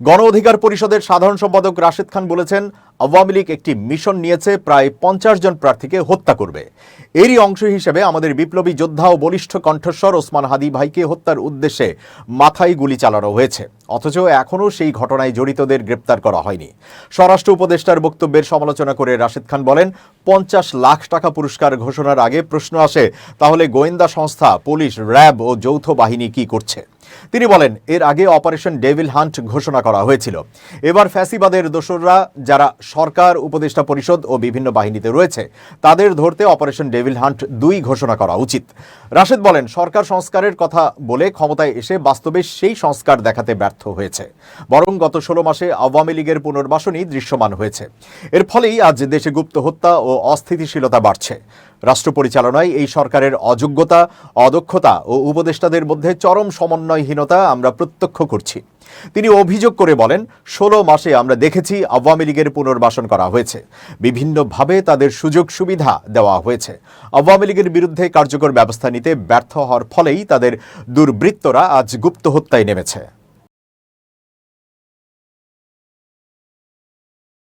গণ অধিকার পরিষদের সাধারণ সম্পাদক রাশেদ খান বলেছেন, আওয়ামী লীগ একটি মিশন নিয়েছে প্রায় 50 জন প্রার্থীকে হত্যা করবে। এরই অংশ হিসেবে আমাদের বিপ্লবী যোদ্ধা ও বলিষ্ঠ কণ্ঠস্বর ওসমান হাদী ভাইকে হত্যার উদ্দেশ্যে মাথায় গুলি চালানো হয়েছে, অথচ এখনও সেই ঘটনায় জড়িতদের গ্রেপ্তার করা হয়নি। স্বরাষ্ট্র উপদেষ্টার বক্তব্যের সমালোচনা করে রাশেদ খান বলেন, 50 লাখ টাকা পুরস্কার ঘোষণার আগে প্রশ্ন আসে, তাহলে গোয়েন্দা সংস্থা, পুলিশ, র্যাব ও যৌথ বাহিনী কি করছে? তিনি বলেন, এর আগে অপারেশন ডেভিল হান্ট ঘোষণা করা হয়েছিল। এবার ফ্যাসিবাদের দোসররা যারা সরকার, উপদেষ্টা পরিষদ ও বিভিন্ন বাহিনীতে রয়েছে, তাদের ধরতে অপারেশন ডেভিল হান্ট 2 ঘোষণা করা উচিত। রাশেদ বলেন, সরকার সংস্কারের কথা বলে ক্ষমতায় এসে বাস্তবে সেই সংস্কার দেখাতে ব্যর্থ হয়েছে, বরং গত 16 মাসে আওয়ামী লীগের পুনর্বাসনই দৃশ্যমান হয়েছে। এর ফলেই আজ দেশে গুপ্ত হত্যা ও অস্থিতিশীলতা বাড়ছে। রাষ্ট্র পরিচালনায় এই সরকারের অযোগ্যতা, অদক্ষতা ও উপদেষ্টাদের মধ্যে চরম সমন্বয়হীনতা আমরা প্রত্যক্ষ করছি। তিনি অভিযোগ করে বলেন, 16 মাসে আমরা দেখেছি আওয়ামী লীগের পুনর্বাসন করা হয়েছে, বিভিন্নভাবে তাদের সুযোগ সুবিধা দেওয়া হয়েছে। আওয়ামী লীগের বিরুদ্ধে কার্যকর ব্যবস্থা নিতে ব্যর্থ হওয়ার ফলেই তাদের দুর্বৃত্তরা আজ গুপ্ত হত্যায় নেমেছে।